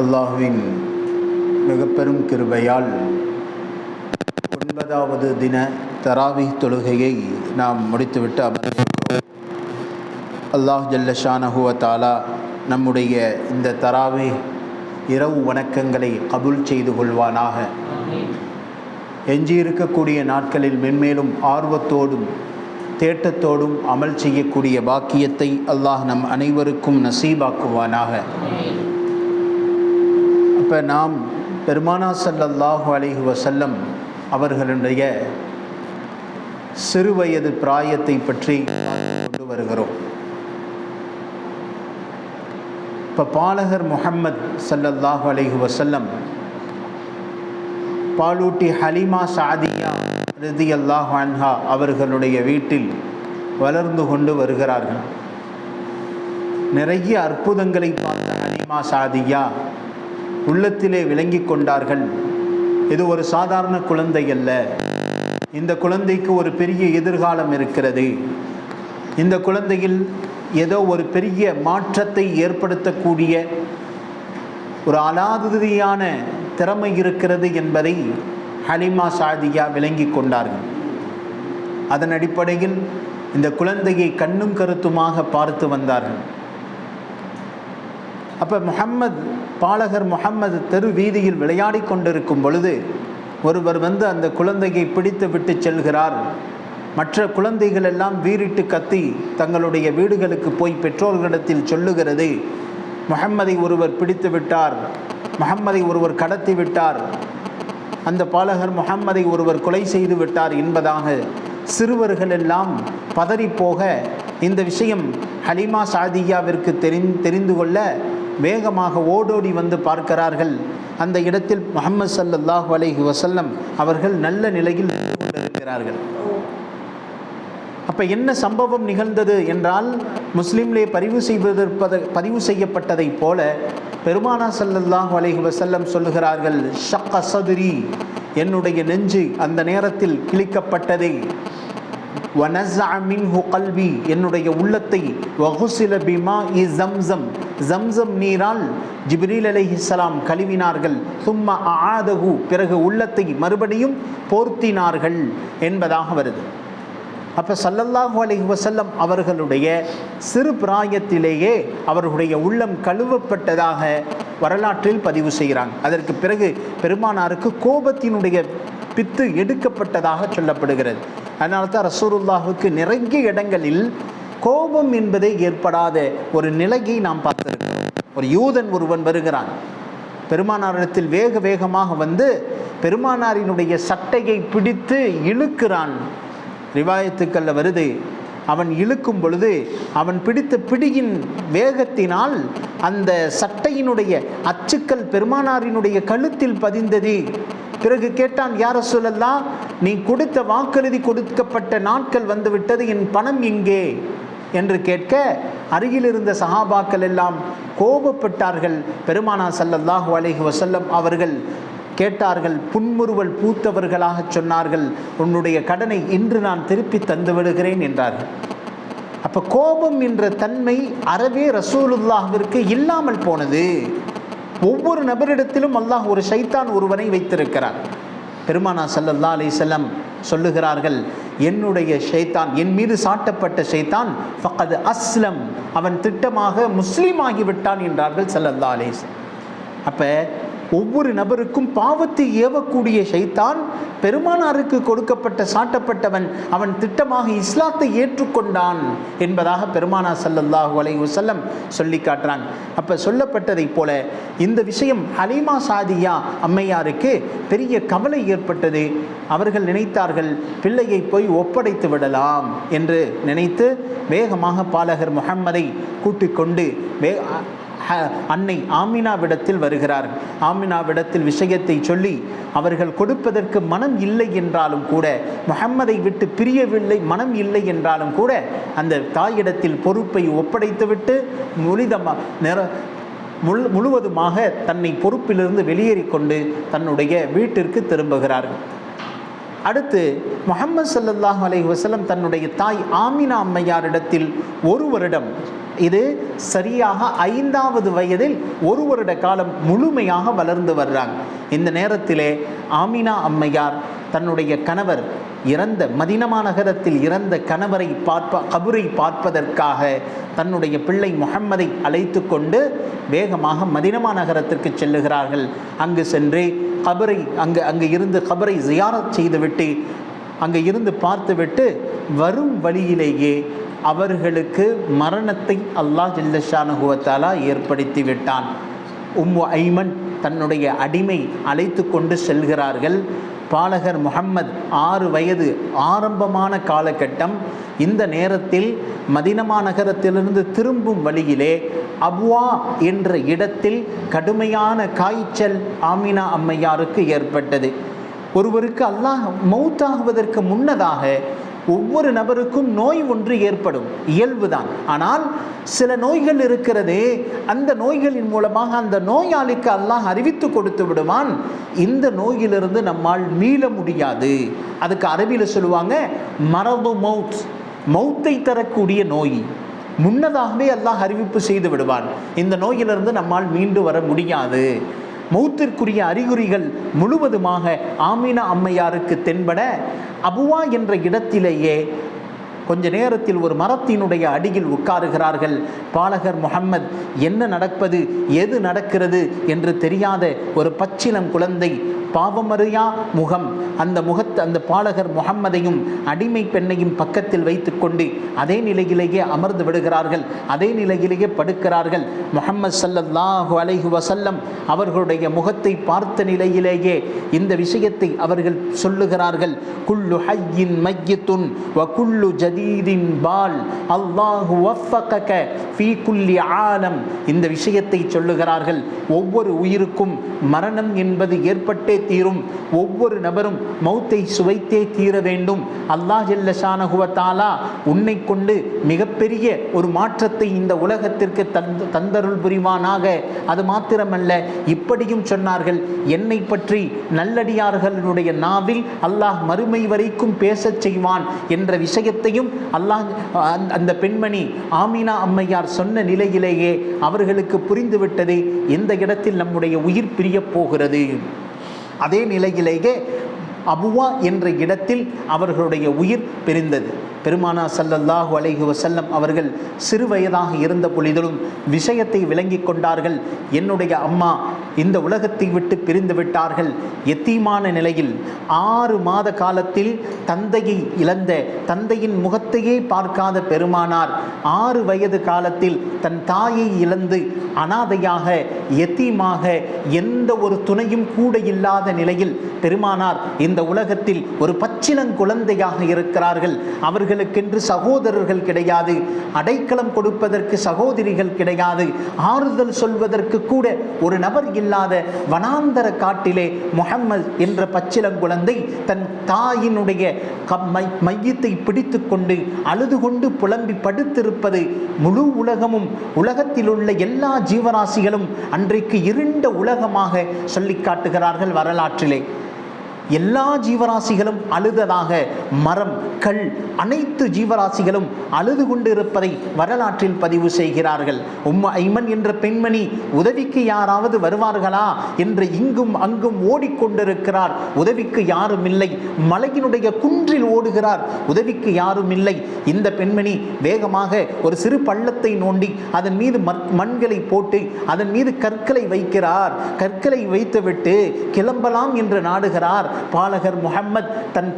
அல்லாஹ்வின் மிகப்பெரும் கிருபையால் 9வது தின தராவீஹ் தொழுகையை நாம் முடித்துவிட்டு அமர்ந்திருக்கிறோம். அல்லாஹ் ஜல்ல ஷானஹு வ தஆலா நம்முடைய இந்த தராவீஹ் இரவு வணக்கங்களை கபூல் செய்து கொள்வானாக. எஞ்சியிருக்கக்கூடிய நாட்களில் மென்மேலும் ஆர்வத்தோடும் தேட்டத்தோடும் அமல் செய்யக்கூடிய பாக்கியத்தை அல்லாஹ் நம் அனைவருக்கும் நசீபாக்குவானாக. அப்போ நாம் பெருமானா ஸல்லல்லாஹு அலைஹி வஸல்லம் அவர்களுடைய சிறுவயது பிராயத்தை பற்றி கொண்டு வருகிறோம். இப்போ பாலகர் முஹம்மது ஸல்லல்லாஹு அலைஹி வஸல்லம் பாலூட்டி ஹலீமா சாதியா ரலியல்லாஹு அன்ஹா அவர்களுடைய வீட்டில் வளர்ந்து கொண்டு வருகிறார்கள். நிறைய அற்புதங்களை பார்த்த ஹலீமா சாதியா உள்ளத்திலே விளங்கி கொண்டார்கள், இது ஒரு சாதாரண குழந்தை அல்ல, இந்த குழந்தைக்கு ஒரு பெரிய எதிர்காலம் இருக்கிறது, இந்த குழந்தையில் ஏதோ ஒரு பெரிய மாற்றத்தை ஏற்படுத்தக்கூடிய ஒரு அலாதியான திறமை இருக்கிறது என்பதை ஹலீமா சாதியா விளங்கி கொண்டார்கள். அதன் அடிப்படையில் இந்த குழந்தையை கண்ணும் கருத்துமாக பார்த்து வந்தார்கள். அப்போ பாலகர் முஹம்மது தெரு வீதியில் விளையாடி கொண்டிருக்கும் பொழுது ஒருவர் வந்து அந்த குழந்தையை பிடித்து விட்டு செல்கிறார். மற்ற குழந்தைகள் எல்லாம் வீறிட்டு கத்தி தங்களுடைய வீடுகளுக்கு போய் பெற்றோர்களிடத்தில் சொல்லுகிறது, முஹம்மதை ஒருவர் பிடித்து விட்டார், முஹம்மதை ஒருவர் கடத்தி விட்டார், அந்த பாலகர் முஹம்மதை ஒருவர் கொலை செய்து விட்டார் என்பதாக சிறுவர்கள் எல்லாம் பதறிப்போக இந்த விஷயம் ஹலீமா சாதியாவிற்கு தெரிந்து கொள்ள வேகமாக ஓடோடி வந்து பார்க்கிறார்கள். அந்த இடத்தில் முஹம்மது ஸல்லல்லாஹு அலைஹி வஸல்லம் அவர்கள் நல்ல நிலையில் கொண்டிருக்கிறார்கள். அப்போ என்ன சம்பவம் நிகழ்ந்தது என்றால், முஸ்லீம்லே பதிவு செய்யப்பட்டதைப் போல பெருமானா ஸல்லல்லாஹு அலைஹி வஸல்லம் சொல்லுகிறார்கள், ஷக்க சதுரி, என்னுடைய நெஞ்சு அந்த நேரத்தில் கிழிக்கப்பட்டது, வனஸஅ மின்ஹு கல்பி, என்னுடைய உள்ளத்தை, வகுஸில பிமாஇ ஸம்ஸம், ஸம்ஸம் நீரால் ஜிப்ரீல் அலைஹிஸ்ஸலாம் கழுவினார்கள், சும்ம அஆதஹு, பிறகு உள்ளத்தை மறுபடியும் போர்த்தினார்கள் என்பதாக வருது. அப்போ ஸல்லல்லாஹு அலைஹி வஸல்லம் அவர்களுடைய சிறு பிராயத்திலேயே அவர்களுடைய உள்ளம் கழுவப்பட்டதாக வரலாற்றில் பதிவு செய்கிறாங்க. அதற்கு பிறகு பெருமானாருக்கு கோபத்தினுடைய பித்து எடுக்கப்பட்டதாக சொல்லப்படுகிறது. அதனால தான் ரசூலுல்லாஹுக்கு நிறைய இடங்களில் கோபம் என்பதே ஏற்படாத ஒரு நிலையை நாம் பார்த்திருக்கிறோம். ஒரு யூதன் ஒருவன் வருகிறான், பெருமானாரிடத்தில் வேகமாக வந்து பெருமானாரினுடைய சட்டையை பிடித்து இழுக்கிறான். ரிவாயத்துக்களில் வருது, அவன் இழுக்கும் பொழுது அவன் பிடித்த பிடியின் வேகத்தினால் அந்த சட்டையினுடைய அச்சுக்கள் பெருமானாரினுடைய கழுத்தில் பதிந்தது. பிறகு கேட்டான், யா ரசூலல்லாஹ், நீ கொடுத்த வாக்குறுதி கொடுக்கப்பட்ட நாட்கள் வந்துவிட்டது, என் பணம் எங்கே என்று கேட்க அருகில் இருந்த சஹாபாக்கள் எல்லாம் கோபப்பட்டார்கள். பெருமானா ஸல்லல்லாஹு அலைஹி வஸல்லம் அவர்கள் கேட்டார்கள், புன்முறுவல் பூத்தவர்களாக சொன்னார்கள், உன்னுடைய கடனை இன்று நான் திருப்பி தந்து விடுகிறேன் என்றார்கள். அப்போ கோபம் என்ற தன்மை அறவே ரசூலுல்லாஹ்விற்கு இல்லாமல் போனது. ஒவ்வொரு நபரிடத்திலும் அல்லாஹ் ஒரு ஷைத்தான் ஒருவனை வைத்திருக்கிறார். பெருமானா ஸல்லல்லாஹு அலைஹி வஸல்லம் சொல்லுகிறார்கள், என்னுடைய ஷைத்தான், என் மீது சாட்டப்பட்ட ஷைத்தான் ஃபக்கத் அஸ்லம், அவன் திட்டமாக முஸ்லீம் ஆகிவிட்டான் என்றார்கள் ஸல்லல்லாஹு அலைஹி வஸல்லம். அப்போ ஒவ்வொரு நபருக்கும் பாவத்தை ஏவக்கூடிய ஷைத்தான் பெருமானாருக்கு கொடுக்கப்பட்ட சாட்டப்பட்டவன், அவன் திட்டமாக இஸ்லாத்தை ஏற்றுக்கொண்டான் என்பதாக பெருமானா ஸல்லல்லாஹு அலைஹி வஸல்லம் சொல்லி காட்டுறாங்க. அப்போ சொல்லப்பட்டதைப் போல இந்த விஷயம் ஹலீமா சாதியா அம்மையாருக்கு பெரிய கவலை ஏற்பட்டது. அவர்கள் நினைத்தார்கள், பிள்ளையை போய் ஒப்படைத்து விடலாம் என்று நினைத்து வேகமாக பாலகர் முஹம்மதை கூட்டிக் கொண்டு அன்னை ஆமினாவிடத்தில் வருகிறார். ஆமினாவிடத்தில் விஷயத்தை சொல்லி அவர்கள் கொடுப்பதற்கு மனம் இல்லை என்றாலும் கூட, முஹம்மதை விட்டு பிரியவில்லை, மனம் இல்லை என்றாலும் கூட அந்த தாயிடத்தில் பொறுப்பை ஒப்படைத்துவிட்டு முழுவதுமாக தன்னை பொறுப்பிலிருந்து வெளியேறி கொண்டு தன்னுடைய வீட்டிற்கு திரும்புகிறார்கள். அடுத்து முஹம்மது ஸல்லல்லாஹு அலைஹி வஸல்லம் தன்னுடைய தாய் ஆமினா அம்மையாரிடத்தில் ஒரு வருடம் இது சரியாக 5வது வயதில் 1 வருட காலம் முழுமையாக வளர்ந்து வர்றாங்க. இந்த நேரத்திலே ஆமினா அம்மையார் தன்னுடைய கணவர் இறந்த மதீனா நகரத்தில் இறந்த கணவரை கபரை பார்ப்பதற்காக தன்னுடைய பிள்ளை முஹம்மதை அழைத்து கொண்டு வேகமாக மதீனா நகரத்திற்கு செல்லுகிறார்கள். அங்கு சென்று கபரை அங்கு இருந்து கபரை ஜியாரத் செய்துவிட்டு அங்கு இருந்து பார்த்துவிட்டு வரும் வழியிலேயே அவர்களுக்கு மரணத்தை அல்லாஹ் ஜல்ல ஷானஹு வ தஆலா ஏற்படுத்தி விட்டான். உம்மு ஐமன் தன்னுடைய அடிமை அழைத்து கொண்டு செல்கிறார்கள். பாலகர் முஹம்மத் 6 வயது ஆரம்பமான காலகட்டம். இந்த நேரத்தில் மதீனா நகரத்திலிருந்து திரும்பும் வழியிலே அபுவா என்ற இடத்தில் கடுமையான காய்ச்சல் ஆமினா அம்மையாருக்கு ஏற்பட்டது. ஒருவருக்கு அல்லாஹ் மௌத்தாகுவதற்கு முன்னதாக ஒவ்வொரு நபருக்கும் நோய் ஒன்று ஏற்படும், இயல்புதான். ஆனால் சில நோய்கள் இருக்கிறதே, அந்த நோய்களின் மூலமாக அந்த நோயாளிக்கு அல்லாஹ் அறிவித்து கொடுத்து விடுவான், இந்த நோயிலிருந்து நம்மால் மீள முடியாது. அதுக்கு அரபியில் சொல்லுவாங்க மரது மௌத், மௌத்தை தரக்கூடிய நோய். முன்னதாகவே அல்லாஹ் அறிவிப்பு செய்து விடுவான், இந்த நோயிலிருந்து நம்மால் மீண்டு வர முடியாது. மௌத்திற்குரிய அறிகுறிகள் முழுவதுமாக ஆமினா அம்மையாருக்கு தென்பட அபுவா என்ற இடத்திலேயே கொஞ்ச நேரத்தில் ஒரு மரத்தினுடைய அடியில் உட்காருகிறார்கள். பாலகர் முஹம்மத் என்ன நடப்பது எது நடக்கிறது என்று தெரியாத ஒரு பச்சிளம் குழந்தை, பாவமறியா முகம், அந்த பாலகர் முஹம்மதையும் அடிமை பெண்ணையும் பக்கத்தில் வைத்து கொண்டு அதே நிலையிலேயே அமர்ந்து விடுகிறார்கள், அதே நிலையிலேயே படுக்கிறார்கள். முஹம்மது ஸல்லல்லாஹு அலைஹி வஸல்லம் அவர்களுடைய முகத்தை பார்த்த நிலையிலேயே இந்த விஷயத்தை அவர்கள் சொல்லுகிறார்கள். குல்லு ஹய்யின் மையத்துன் வ குல்லு ஜதீதின் பால் அல்லாஹு வஃபகக ஃபீ குல்லி ஆலம். இந்த விஷயத்தை சொல்லுகிறார்கள். ஒவ்வொரு உயிருக்கும் மரணம் என்பது ஏற்பட்டே தீரும், ஒவ்வொரு நபரும் மௌத்தை சுவைத்தே தீர வேண்டும். அல்லாஹ் ஜல்ல ஷானஹு வ தஆலா உன்னை கொண்டு மிகப்பெரிய ஒரு மாற்றத்தை இந்த உலகத்திற்கு தந்தருள் புரிவானாக. அது மாத்திரமல்ல, இப்படியும் சொன்னார்கள், என்னை பற்றி நல்லடியார்களுடைய நாவில் அல்லாஹ் மறுமை வரைக்கும் பேசச் செய்வான் என்ற விஷயத்தையும் அல்லாஹ் அந்த பெண்மணி ஆமினா அம்மையார் சொன்ன நிலையிலேயே அவர்களுக்கு புரிந்துவிட்டது, எந்த இடத்தில் நம்முடைய உயிர் பிரியப் போகிறது. அதே நிலையிலேயே அபுவா என்ற இடத்தில் அவர்களுடைய உயிர் பிரிந்தது. பெருமானா ஸல்லல்லாஹு அலைஹி வஸல்லம் அவர்கள் சிறு வயதாக இருந்த பொழுதிலும் விஷயத்தை விளங்கி கொண்டார்கள். என்னுடைய அம்மா இந்த உலகத்தை விட்டு பிரிந்து விட்டார்கள். எத்தீமான நிலையில் 6 மாத காலத்தில் தந்தையை இழந்த, தந்தையின் முகத்தையே பார்க்காத பெருமானார் 6 வயது காலத்தில் தன் தாயை இழந்து அனாதையாக எத்தீமாக எந்த ஒரு துணையும் கூட இல்லாத நிலையில் பெருமானார் இந்த உலகத்தில் ஒரு பச்சிளங்குழந்தையாக இருக்கிறார்கள். அவர்களுக்கென்று சகோதரர்கள் கிடையாது, அடைக்கலம் கொடுப்பதற்கு சகோதரிகள் கிடையாது, ஆறுதல் சொல்வதற்கு கூட ஒரு நபர் இல்லாத வனாந்தர காட்டிலே முஹம்மது என்ற பச்சிளங்குழந்தை தன் தாயினுடைய மையத்தை பிடித்து கொண்டு அழுது கொண்டு புலம்பி படுத்திருப்பது முழு உலகமும், உலகத்தில் உள்ள எல்லா ஜீவராசிகளும் அன்றைக்கு இருண்ட உலகமாக சொல்லி காட்டுகிறார்கள் வரலாற்றிலே. எல்லா ஜீவராசிகளும் அழுததாக, மரம், கல், அனைத்து ஜீவராசிகளும் அழுது கொண்டு இருப்பதை வரலாற்றில் பதிவு செய்கிறார்கள். உம்மு ஐமன் என்ற பெண்மணி உதவிக்கு யாராவது வருவார்களா என்று இங்கும் அங்கும் ஓடிக்கொண்டிருக்கிறார். உதவிக்கு யாரும் இல்லை. மலையினுடைய குன்றில் ஓடுகிறார், உதவிக்கு யாரும் இல்லை. இந்த பெண்மணி வேகமாக ஒரு சிறு பள்ளத்தை நோண்டி அதன் மீது மண்களை போட்டு அதன் மீது கற்களை வைக்கிறார். கற்களை வைத்துவிட்டு கிளம்பலாம் என்று நாடுகிறார். பாலகர் முஹம்மத் தன்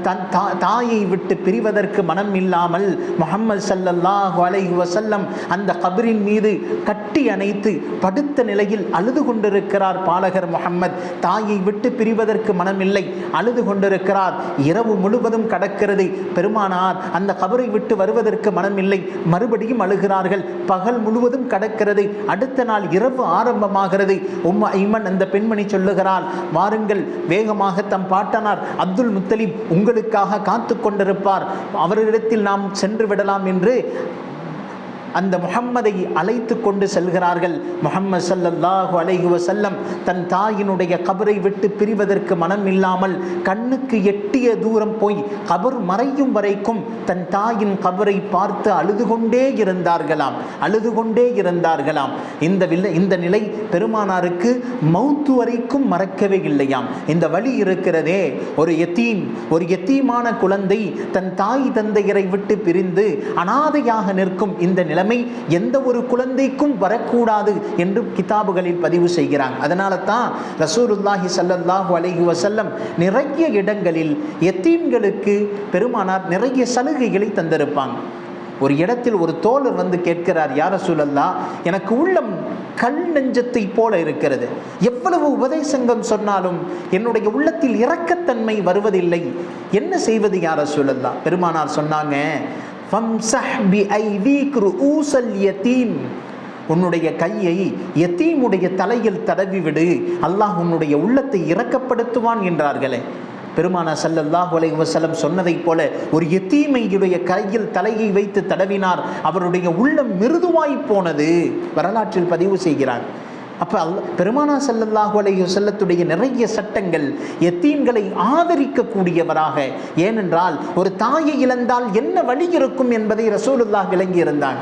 தாயை விட்டு பிரிவதற்கு மனம் இல்லாமல் முஹம்மது ஸல்லல்லாஹு அலைஹி வஸல்லம் அந்த கபரின் மீது கட்டி அணைத்து படுத்த நிலையில் அழுது கொண்டிருக்கிறார். பாலகர் முஹம்மத் தாயை விட்டு பிரிவதற்கு மனமில்லை, அழுது கொண்டிருக்கிறார். இரவு முழுவதும் கடக்கிறது. பெருமானார் அந்த கபரை விட்டு வருவதற்கு மனமில்லை, மறுபடியும் அழுகிறார்கள். பகல் முழுவதும் கடக்கிறது. அடுத்த நாள் இரவு ஆரம்பமாகிறது. உம்மு ஐமன் அந்த பெண்மணி சொல்லுகிறார், வாருங்கள், வேகமாக தம் பாட்டனார் அப்துல் முத்தலிப் உங்களுக்காக காத்து கொண்டிருப்பார், அவரிடத்தில் நாம் சென்று விடலாம் என்று அந்த முஹம்மதை அழைத்து கொண்டு செல்கிறார்கள். முஹம்மது ஸல்லல்லாஹு அலைஹி வஸல்லம் தன் தாயினுடைய கபரை விட்டு பிரிவதற்கு மனம் இல்லாமல் கண்ணுக்கு எட்டிய தூரம் போய் கபர் மறையும் வரைக்கும் தன் தாயின் கபரை பார்த்து அழுது கொண்டே இருந்தார்களாம். இந்த நிலை பெருமானாருக்கு மௌத்து வரைக்கும் மறக்கவே இல்லையாம். இந்த வழி இருக்கிறதே, ஒரு யத்தீமான குழந்தை தன் தாய் தந்தையரை விட்டு பிரிந்து அனாதையாக நிற்கும் இந்த நிலைமை எந்த ஒரு குழந்தைக்கும் வரக்கூடாது என்று கிதாபுகளில் பதிவு செய்கிறாங்க. அதனால தான் ரசூலுல்லாஹி ஸல்லல்லாஹு அலைஹி வஸல்லம் நிறைய இடங்களில் யத்தீம்களுக்கு பெருமானார் நிறைய சலுகைகளை தந்திருப்பாங்க. ஒரு இடத்தில் ஒரு தோழர் வந்து கேட்கிறார், யா ரசூலல்லாஹ், எனக்கு உள்ளம் கல் நெஞ்சத்தை போல இருக்கிறது, எவ்வளவு உபதேசங்கள் சொன்னாலும் என்னுடைய உள்ளத்தில் இரக்கத்தன்மை வருவதில்லை, என்ன செய்வது யா ரசூலல்லாஹ்? பெருமானார் சொன்னாங்க, ஃபம்ஸஹ் பிஐதீக் ரூஸல் யதீம், உன்னுடைய கையை யத்தீமுடைய தலையில் தடவி விடு, அல்லாஹ் உன்னுடைய உள்ளத்தை இரக்கப்படுத்துவான் என்றார்களே. பெருமானார் ஸல்லல்லாஹு அலைஹி வஸல்லம் சொன்னதைப் போல ஒரு யத்தீமையுடைய கையில் தலையை வைத்து தடவினார், அவருடைய உள்ளம் மிருதுவாய் போனது, வரலாற்றில் பதிவு செய்கிறார். அப்போ பெருமானார் ஸல்லல்லாஹு அலைஹி வஸல்லத்துடைய நிறைய சட்டங்கள் யத்தீம்களை ஆதரிக்கக்கூடியவராக, ஏனென்றால் ஒரு தாயை இழந்தால் என்ன வழி இருக்கும் என்பதை ரசூலுல்லாஹ் விளங்கியிருந்தான்.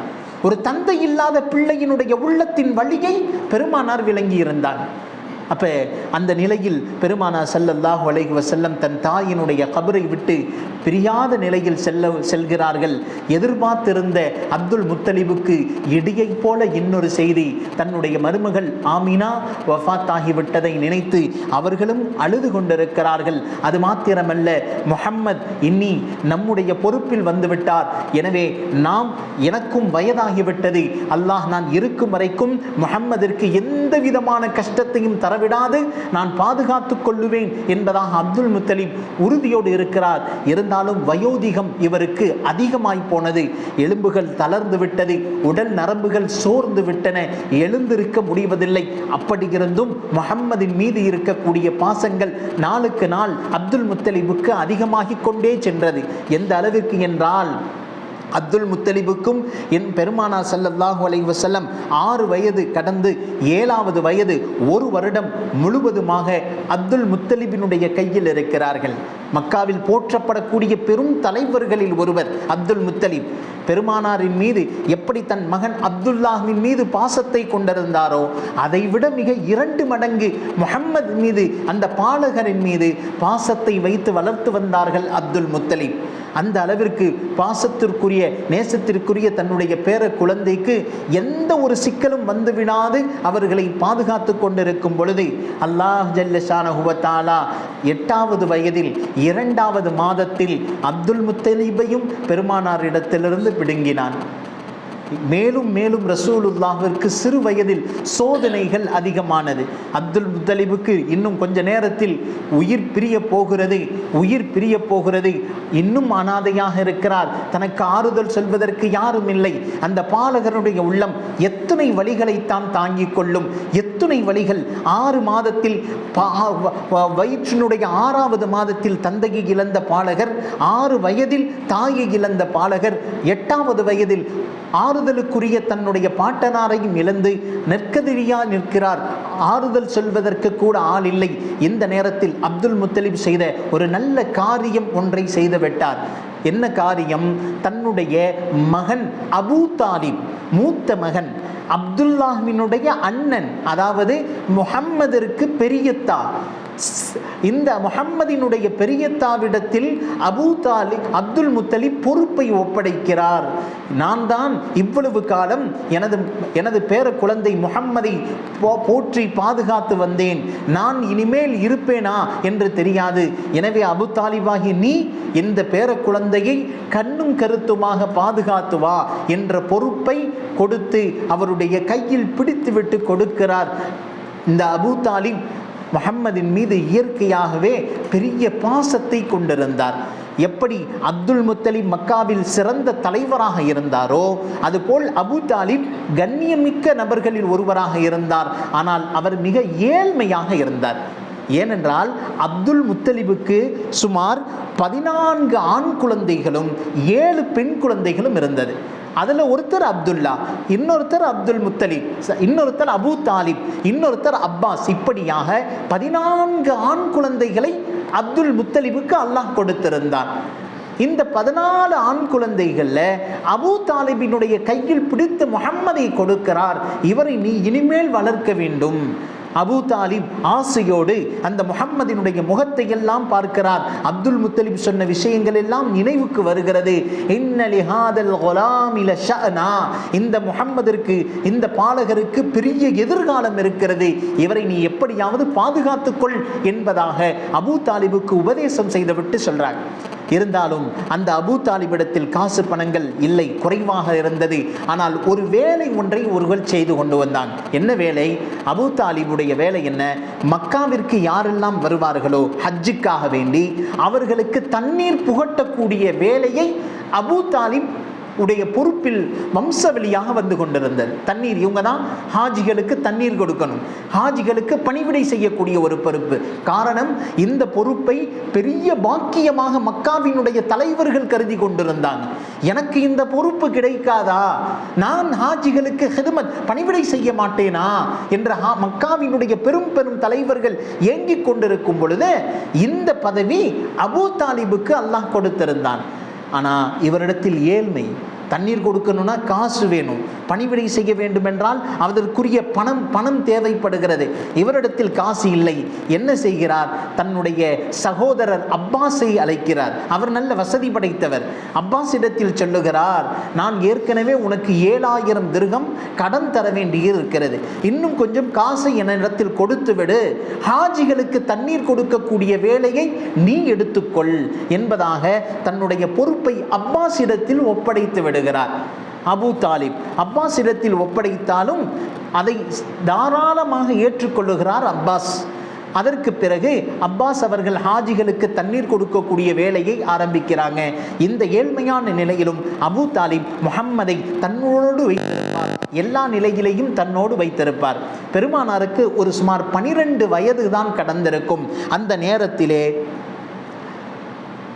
ஒரு தந்தை இல்லாத பிள்ளையினுடைய உள்ளத்தின் வழியை பெருமானார் விளங்கியிருந்தான். அப்போ அந்த நிலையில் பெருமானார் ஸல்லல்லாஹு அலைஹி வஸல்லம் தன் தாயினுடைய கபரை விட்டு பிரியாத நிலையில் செல்கிறார்கள். எதிர்பார்த்திருந்த அப்துல் முத்தலிபுக்கு இடியை போல இன்னொரு செய்தி, தன்னுடைய மருமகள் ஆமினா வஃபாத் ஆகிவிட்டதை நினைத்து அவர்களும் அழுது கொண்டிருக்கிறார்கள். அது மாத்திரமல்ல, முஹம்மத் இன்னி நம்முடைய பொறுப்பில் வந்துவிட்டார், எனவே எனக்கும் வயதாகிவிட்டது, அல்லாஹ் நான் இருக்கும் வரைக்கும் முஹம்மதிற்கு எந்த விதமான கஷ்டத்தையும் தரவிடாது நான் பாதுகாத்துக் கொள்ளுவேன் என்பதாக அப்துல் முத்தலிப் உறுதியோடு இருக்கிறார். இருந்தாலும் வயோதிகம் இவருக்கு அதிகமாய் போனது, எலும்புகள் தளர்ந்து விட்டது, உடல் நரம்புகள் சோர்ந்து விட்டன, எழுந்திருக்க முடிவதில்லை. அப்படி இருந்தும் முஹம்மதின் மீது இருக்கக்கூடிய பாசங்கள் நாளுக்கு நாள் அப்துல் முத்தலிபுக்கு அதிகமாகிக் கொண்டே சென்றது. எந்த அளவிற்கு என்றால், அப்துல் முத்தலிபுக்கும் என் பெருமானார் ஸல்லல்லாஹு அலைஹி வஸல்லம் 6 வயது கடந்து 7வது வயது 1 வருடம் முழுவதுமாக அப்துல் முத்தலிபினுடைய கையில் இருக்கிறார்கள். மக்காவில் போற்றப்படக்கூடிய பெரும் தலைவர்களில் ஒருவர் அப்துல் முத்தலிப். பெருமானாரின் மீது எப்படி தன் மகன் அப்துல்லாஹ்வின் மீது பாசத்தை கொண்டிருந்தாரோ அதைவிட மிக 2 மடங்கு முஹம்மது மீது, அந்த பாலகரின் மீது பாசத்தை வைத்து வளர்த்து வந்தார்கள் அப்துல் முத்தலிப். அந்த அளவிற்கு பாசத்திற்குரிய நேசத்திற்குரிய தன்னுடைய பேர குழந்தைக்கு எந்த ஒரு சிக்கலும் வந்துவிடாது அவர்களை பாதுகாத்து கொண்டிருக்கும் பொழுது அல்லாஹ் ஜல்ல ஷானஹு வ தஆலா 8வது வயதில் 2வது மாதத்தில் அப்துல் முத்தலிபையும் பெருமானாரிடத்திலிருந்து பிடுங்கினான். மேலும் மேலும் ரசூலுல்லாஹ்விற்கு சிறு வயதில் சோதனைகள் அதிகமானது. அப்துல் முத்தலிபுக்கு இன்னும் கொஞ்ச நேரத்தில் உயிர் பிரிய போகிறது, இன்னும் அனாதையாக இருக்கிறார், தனக்கு ஆறுதல் சொல்வதற்கு யாரும் இல்லை. அந்த பாலகனுடைய உள்ளம் எத்தனை வழிகளைத்தான் தாங்கிக் கொள்ளும், எத்தனை வழிகள். 6 மாதத்தில் வயிற்றினுடைய 6வது மாதத்தில் தந்தையை இழந்த பாலகர், 6 வயதில் தாயை இழந்த பாலகர், 8வது வயதில் ஆறுதலுக்குரிய தன்னுடைய பாட்டனாரையும் இழந்து நெற்கதிரியா நிற்கிறார். ஆறுதல் சொல்வதற்கு கூட ஆள் இல்லை. இந்த நேரத்தில் அப்துல் முத்தலிப் செய்த ஒரு நல்ல காரியம் ஒன்றை செய்து விட்டார். என்ன காரியம்? தன்னுடைய மகன் அபூ தாலிப், மூத்த மகன், அப்துல்லாஹ்வினுடைய அண்ணன், அதாவது முஹம்மதிற்கு பெரியத்தா, இந்த முஹம்மதினுடைய பெரியத்தாவிடத்தில் அப்துல் முத்தலிப் பொறுப்பை ஒப்படைக்கிறார். நான் தான் இவ்வளவு காலம் எனது பேர குழந்தை முஹம்மதை போற்றி பாதுகாத்து வந்தேன், நான் இனிமேல் இருப்பேனா என்று தெரியாது. எனவே அபு தாலிபாகி நீ இந்த பேர குழந்தையை கண்ணும் கருத்துமாக பாதுகாத்து வா என்ற பொறுப்பை கொடுத்து அவருடைய கையில் பிடித்துவிட்டு கொடுக்கிறார். இந்த அபு தாலிப் முஹம்மதின் மீது இயற்கையாகவே பெரிய பாசத்தை கொண்டிருந்தார். எப்படி அப்துல் முத்தலிப் மக்காவில் சிறந்த தலைவராக இருந்தாரோ அதுபோல் அபூ தாலிப் கண்ணியமிக்க நபர்களில் ஒருவராக இருந்தார். ஆனால் அவர் மிக ஏழ்மையாக இருந்தார். ஏனென்றால் அப்துல் முத்தலிபுக்கு சுமார் 14 ஆண் குழந்தைகளும் 7 பெண் குழந்தைகளும் இருந்தது. அதுல ஒருத்தர் அப்துல்லா, இன்னொருத்தர் அப்துல் முத்தலிப், இன்னொருத்தர் அபு தாலிப், இன்னொருத்தர் அப்பாஸ். இப்படியாக 14 ஆண் குழந்தைகளை அப்துல் முத்தலிபுக்கு அல்லாஹ் கொடுத்திருந்தான். இந்த 14 ஆண் குழந்தைகள்ல அபு தாலிபினுடைய கையில் பிடித்து முஹம்மதை கொடுக்கிறார். இவரை நீ இனிமேல் வளர்க்க வேண்டும். அபு தாலிப் ஆசையோடு அந்த முஹம்மதினுடைய முகத்தை எல்லாம் பார்க்கிறார். அப்துல் முத்தலிப் சொன்ன விஷயங்கள் எல்லாம் நினைவுக்கு வருகிறது. இன்னலி ஹாதல் குலாமி லஷஅனா, இந்த முஹம்மதிற்கு, இந்த பாலகருக்கு பெரிய எதிர்காலம் இருக்கிறது, இவரை நீ எப்படியாவது பாதுகாத்துக்கொள் என்பதாக அபு தாலிபுக்கு உபதேசம் செய்துவிட்டு சொல்றார். இருந்தாலும் அந்த அபு தாலிபிடத்தில் காசு பணங்கள் இல்லை, குறைவாக இருந்தது. ஆனால் ஒரு வேலை ஒன்றை ஒருவர் செய்து கொண்டு வந்தான். என்ன வேலை? அபு தாலிபுடைய வேலை என்ன? மக்காவிற்கு யாரெல்லாம் வருவார்களோ ஹஜ்ஜுக்காக வேண்டி அவர்களுக்கு தண்ணீர் புகட்டக்கூடிய வேலையை அபு தாலிப் உடைய பொறுப்பில் வம்சவழியாக வந்து கொண்டிருந்தது. தண்ணீர், இவங்க தான் ஹாஜிகளுக்கு தண்ணீர் கொடுக்கணும், ஹாஜிகளுக்கு பணிவிடை செய்யக்கூடிய ஒரு பொறுப்பு. காரணம், இந்த பொறுப்பை பெரிய பாக்கியமாக மக்காவினுடைய தலைவர்கள் கருதி கொண்டிருந்தாங்க. எனக்கு இந்த பொறுப்பு கிடைக்காதா, நான் ஹாஜிகளுக்கு ஹிதமத் பணிவிடை செய்ய மாட்டேனா என்ற மக்காவினுடைய பெரும் பெரும் தலைவர்கள் ஏங்கிக் கொண்டிருக்கும் பொழுது இந்த பதவி அபு தாலிபுக்கு அல்லாஹ் கொடுத்திருந்தான். ஆனால் இவரிடத்தில் ஏழ்மை, தண்ணீர் கொடுக்கணும்னா காசு வேணும், பணிவிடை செய்ய வேண்டும் என்றால் அதற்குரிய பணம் தேவைப்படுகிறது. இவரிடத்தில் காசு இல்லை. என்ன செய்கிறார்? தன்னுடைய சகோதரர் அப்பாஸை அழைக்கிறார். அவர் நல்ல வசதி படைத்தவர். அப்பாஸ் இடத்தில் சொல்லுகிறார், நான் ஏற்கனவே உனக்கு 7000 திர்ஹம் கடன் தர வேண்டியது இருக்கிறது, இன்னும் கொஞ்சம் காசை என்னிடத்தில் கொடுத்து விடு, ஹாஜிகளுக்கு தண்ணீர் கொடுக்கக்கூடிய வேலையை நீ எடுத்துக்கொள் என்பதாக தன்னுடைய பொறுப்பை அப்பாஸ் இடத்தில் ஒப்படைத்து விடு. அபு தாலிப் அப்பாஸ் இடத்தில் ஒப்படைத்தாலும் அதை தாராளமாக ஏற்றுக்கொள்ளுகிறார் அப்பாஸ். அதற்கு பிறகு அப்பாஸ் அவர்கள் ஹாஜிகளுக்கு தண்ணீர் கொடுக்கக்கூடிய வேலையை ஆரம்பிக்கிறாங்க. இந்த ஏழ்மையான நிலையிலும் அபு தாலிப் முஹம்மதை தன்னோடு வைத்திருப்பார், எல்லா நிலையிலையும் தன்னோடு வைத்திருப்பார். பெருமானாருக்கு ஒரு சுமார் 12 வயது தான் கடந்திருக்கும். அந்த நேரத்திலே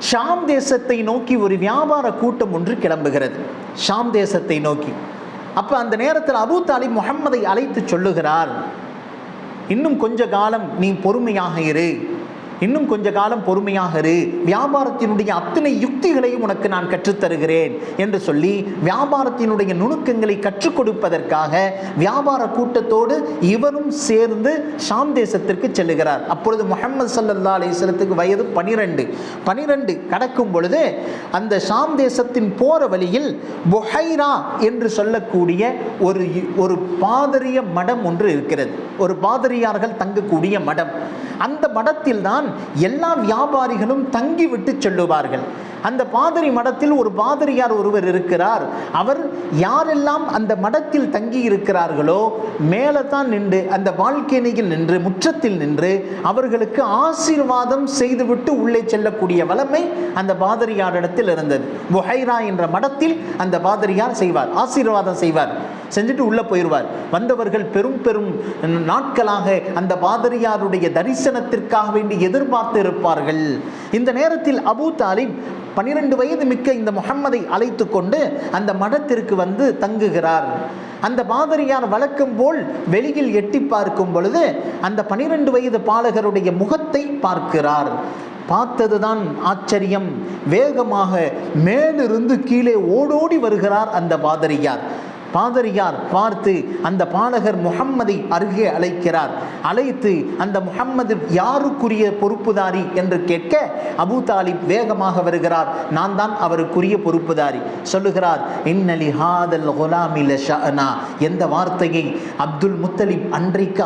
ஷாம் தேசத்தை நோக்கி ஒரு வியாபார கூட்டம் ஒன்று கிளம்புகிறது, ஷாம் தேசத்தை நோக்கி. அப்ப அந்த நேரத்தில் அபு தாலிப் முஹம்மதை அழைத்து சொல்லுகிறார், இன்னும் கொஞ்ச காலம் நீ பொறுமையாக இரு, இன்னும் கொஞ்ச காலம் பொறுமையாக இரு, வியாபாரத்தினுடைய அத்தனை யுக்திகளையும் உனக்கு நான் கற்றுத்தருகிறேன் என்று சொல்லி வியாபாரத்தினுடைய நுணுக்கங்களை கற்றுக் கொடுப்பதற்காக வியாபார கூட்டத்தோடு இவரும் சேர்ந்து ஷாம் தேசத்திற்கு செல்லுகிறார். அப்பொழுது முஹம்மது ஸல்லல்லாஹு அலைஹி வஸல்லத்துக்கு வயது 12 கடக்கும் பொழுது அந்த ஷாம் தேசத்தின் போற வழியில் புஹைரா என்று சொல்லக்கூடிய ஒரு பாதிரிய மடம் ஒன்று இருக்கிறது, ஒரு பாதிரியார்கள் தங்கக்கூடிய மடம். அந்த மடத்தில் தான் எல்லா வியாபாரிகளும் தங்கிவிட்டு செல்லுவார்கள். அந்த பாதிரி மடத்தில் ஒரு பாதிரியார் ஒருவர் இருக்கிறார். அவர் யாரெல்லாம் அந்த மடத்தில் தங்கி இருக்கிறார்களோ மேலே தான் நின்று, அந்த வாழ்க்கையில் நின்று, முற்றத்தில் நின்று அவர்களுக்கு ஆசீர்வாதம் செய்துவிட்டு உள்ளே செல்லக்கூடிய வளமை அந்த பாதிரியாரிடத்தில் இருந்தது. புஹைரா என்ற மடத்தில் அந்த பாதிரியார் செய்வார், ஆசீர்வாதம் செய்வார், செஞ்சுட்டு உள்ளே போயிடுவார். வந்தவர்கள் பெரும் பெரும் நாட்களாக அந்த பாதிரியாருடைய தரிசனத்திற்காக வேண்டி எதிர்பார்த்து இருப்பார்கள். இந்த நேரத்தில் அபு தாலிப் 12 வயது மிக்க இந்த முஹம்மதை அழைத்து கொண்டு அந்த மடத்திற்கு வந்து தங்குகிறார். அந்த பாதிரியார் வழக்கம் போல் வெளியில் எட்டி பார்க்கும் பொழுது அந்த 12 வயது பாலகருடைய முகத்தை பார்க்கிறார். பார்த்ததுதான் ஆச்சரியம். வேகமாக மேலிருந்து கீழே ஓடோடி வருகிறார் அந்த பாதிரியார். பாதிரியார் பார்த்து அந்த பாலகர் முஹம்மதை அருகே அழைக்கிறார். அழைத்து அந்த முஹம்மது யாருக்குரிய பொறுப்புதாரி என்று கேட்க அபு தாலிப் வேகமாக வருகிறார். நான் தான் அவருக்குரிய பொறுப்புதாரி. சொல்லுகிறார், இன்னலி ஹாதல் குலாமி லஷஅனா, எந்த வார்த்தையை அப்துல் முத்தலிப் அன்றைக்கு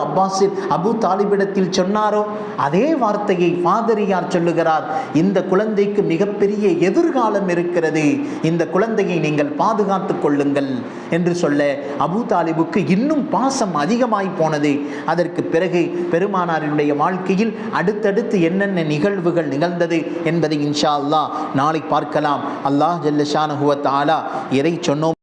அபு தாலிபிடத்தில் சொன்னாரோ அதே வார்த்தையை பாதிரியார் சொல்லுகிறார். இந்த குழந்தைக்கு மிகப்பெரிய எதிர்காலம் இருக்கிறது, இந்த குழந்தையை நீங்கள் பாதுகாத்துக் கொள்ளுங்கள் என்று சொல்ல அபு தாலிபுக்கு இன்னும் பாசம் அதிகமாய் போனது. அதற்கு பிறகு பெருமானாரினுடைய வாழ்க்கையில் அடுத்தடுத்து என்னென்ன நிகழ்வுகள் நிகழ்ந்தது என்பதை இன்ஷா அல்லாஹ் நாளை பார்க்கலாம். அல்லாஹ் ஜல்ல ஷானஹு வ தஆலா எதை சொன்னோம்